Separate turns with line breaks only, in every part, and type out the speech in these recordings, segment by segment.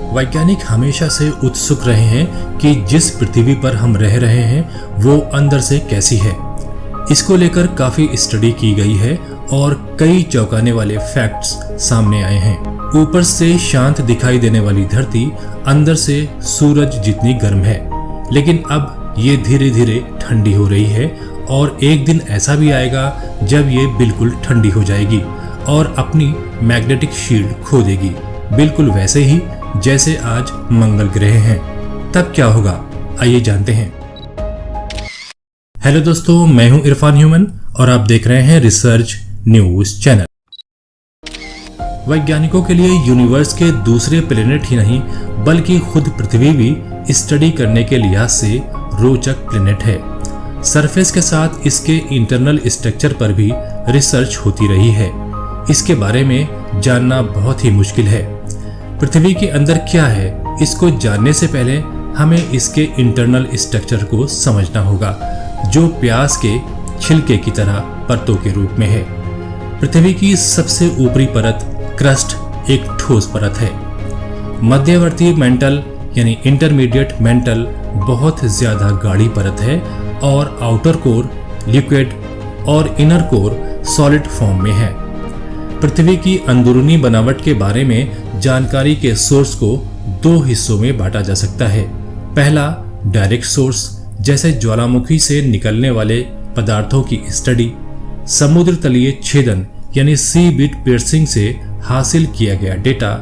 वैज्ञानिक हमेशा से उत्सुक रहे हैं कि जिस पृथ्वी पर हम रह रहे हैं वो अंदर से कैसी है। इसको लेकर काफी स्टडी की गई है और कई चौंकाने वाले फैक्ट्स सामने आए हैं। ऊपर से शांत दिखाई देने वाली धरती अंदर से सूरज जितनी गर्म है, लेकिन अब ये धीरे धीरे ठंडी हो रही है और एक दिन ऐसा भी आएगा जब ये बिल्कुल ठंडी हो जाएगी और अपनी मैग्नेटिक शील्ड खो देगी, बिल्कुल वैसे ही जैसे आज मंगल ग्रह है। तब क्या होगा, आइए जानते हैं। हेलो दोस्तों, मैं हूं इरफान ह्यूमन और आप देख रहे हैं रिसर्च न्यूज चैनल। वैज्ञानिकों के लिए यूनिवर्स के दूसरे प्लेनेट ही नहीं बल्कि खुद पृथ्वी भी स्टडी करने के लिहाज से रोचक प्लेनेट है। सरफेस के साथ इसके इंटरनल स्ट्रक्चर पर भी रिसर्च होती रही है। इसके बारे में जानना बहुत ही मुश्किल है। पृथ्वी के अंदर क्या है, इसको जानने से पहले हमें इसके इंटरनल स्ट्रक्चर को समझना होगा, जो प्याज के छिलके की तरह परतों के रूप में है। पृथ्वी की सबसे ऊपरी परत क्रस्ट एक ठोस परत है। मध्यवर्ती मेंटल यानी इंटरमीडिएट मेंटल बहुत ज्यादा गाढ़ी परत है और आउटर कोर लिक्विड और इनर कोर सॉलिड फॉर्म में है। पृथ्वी की अंदरूनी बनावट के बारे में जानकारी के सोर्स को दो हिस्सों में बांटा जा सकता है। पहला डायरेक्ट सोर्स, जैसे ज्वालामुखी से निकलने वाले पदार्थों की स्टडी, समुद्र तलीय छेदन यानी सी बीट पियर्सिंग से हासिल किया गया डेटा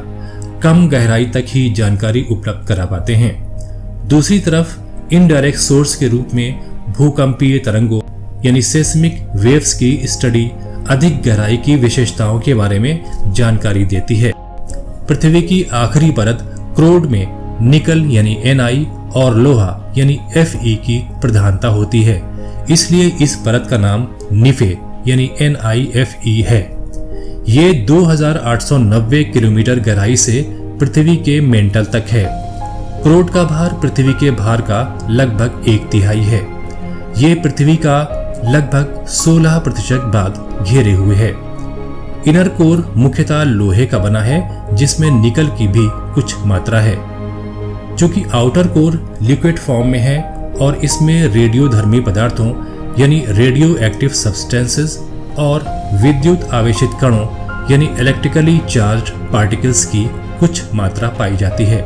कम गहराई तक ही जानकारी उपलब्ध करा पाते हैं। दूसरी तरफ इनडायरेक्ट सोर्स के रूप में भूकंपीय तरंगों यानी सेस्मिक वेव्स की स्टडी अधिक गहराई की विशेषताओं के बारे में जानकारी देती है। पृथ्वी की आखिरी परत क्रोड में निकल यानी Ni और लोहा यानी Fe की प्रधानता होती है, इसलिए इस परत का नाम निफे यानी NiFe है। ये 2890 किलोमीटर गहराई से पृथ्वी के मेंटल तक है। क्रोड का भार पृथ्वी के भार का लगभग 1/3 है। ये पृथ्वी का लगभग 16% भाग घेरे हुए है। इनर कोर मुख्यतः लोहे का बना है, जिसमें निकल की भी कुछ मात्रा है। चूंकि आउटर कोर लिक्विड फॉर्म में है और इसमें रेडियोधर्मी पदार्थों यानी रेडियो एक्टिव सब्सटेंसेस और विद्युत आवेशित कणों यानी इलेक्ट्रिकली चार्ज पार्टिकल्स की कुछ मात्रा पाई जाती है।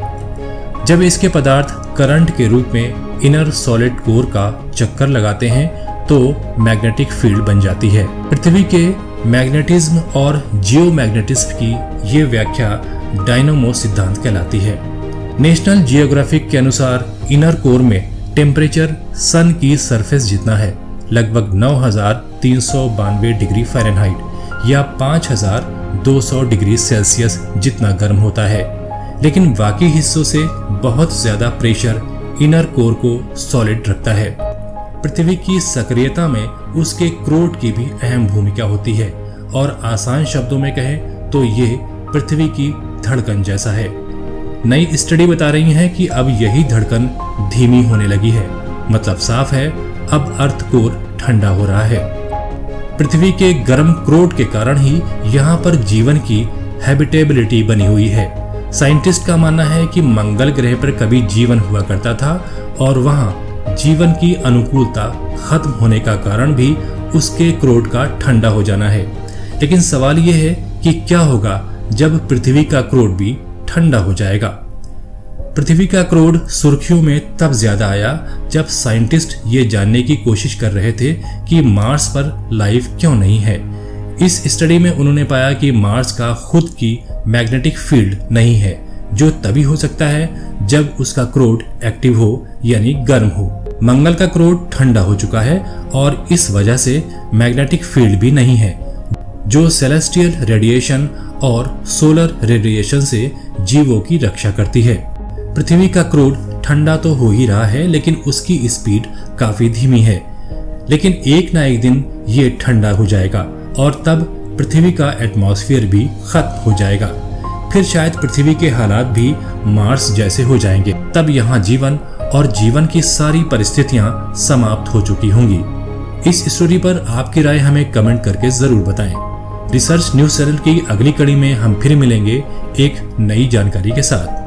जब इसके पदार्थ करंट के रूप में इनर सॉलिड कोर का चक्कर लगाते हैं तो मैग्नेटिक फील्ड बन जाती है। पृथ्वी के मैग्नेटिज्म और जियोमैग्नेटिज्म की ये व्याख्या डायनामो सिद्धांत कहलाती है। नेशनल जियोग्राफिक के अनुसार इनर कोर में टेम्परेचर सन की सरफेस जितना है, लगभग 9392 डिग्री फ़ारेनहाइट या 5200 डिग्री सेल्सियस जितना गर्म होता है। लेकिन बाकी हिस्सों से बहुत ज्यादा प्रेशर इनर कोर को सॉलिड रखता है। पृथ्वी की सक्रियता में उसके क्रोड की भी अहम भूमिका होती है और आसान शब्दों में कहें तो ये पृथ्वी की धड़कन जैसा है। नई स्टडी बता रही है कि अब यही धड़कन धीमी होने लगी है। मतलब साफ है, अब अर्थ कोर ठंडा हो रहा है। पृथ्वी के गर्म क्रोड के कारण ही यहाँ पर जीवन की हैबिटेबिलिटी बनी हुई है। साइंटिस्ट का मानना है कि मंगल ग्रह पर कभी जीवन हुआ करता था और वहाँ जीवन की अनुकूलता खत्म होने का कारण भी उसके क्रोड का ठंडा हो जाना है। लेकिन सवाल यह है कि क्या होगा जब पृथ्वी का क्रोड भी ठंडा हो जाएगा। पृथ्वी का क्रोड सुर्खियों में तब ज्यादा आया जब साइंटिस्ट ये जानने की कोशिश कर रहे थे कि मार्स पर लाइफ क्यों नहीं है। इस स्टडी में उन्होंने पाया कि मार्स का खुद की मैग्नेटिक फील्ड नहीं है, जो तभी हो सकता है जब उसका क्रोड एक्टिव हो यानी गर्म हो। मंगल का क्रोड ठंडा हो चुका है और इस वजह से मैग्नेटिक फील्ड भी नहीं है, जो सेलेस्टियल रेडिएशन और सोलर रेडिएशन से जीवों की रक्षा करती है। पृथ्वी का क्रोड ठंडा तो हो ही रहा है, लेकिन उसकी स्पीड काफी धीमी है। लेकिन एक ना एक दिन ये ठंडा हो जाएगा और तब पृथ्वी का एटमॉस्फेयर भी खत्म हो जाएगा। फिर शायद पृथ्वी के हालात भी मार्स जैसे हो जाएंगे। तब यहाँ जीवन और जीवन की सारी परिस्थितियां समाप्त हो चुकी होंगी। इस स्टोरी पर आपकी राय हमें कमेंट करके जरूर बताएं। रिसर्च न्यूज चैनल की अगली कड़ी में हम फिर मिलेंगे एक नई जानकारी के साथ।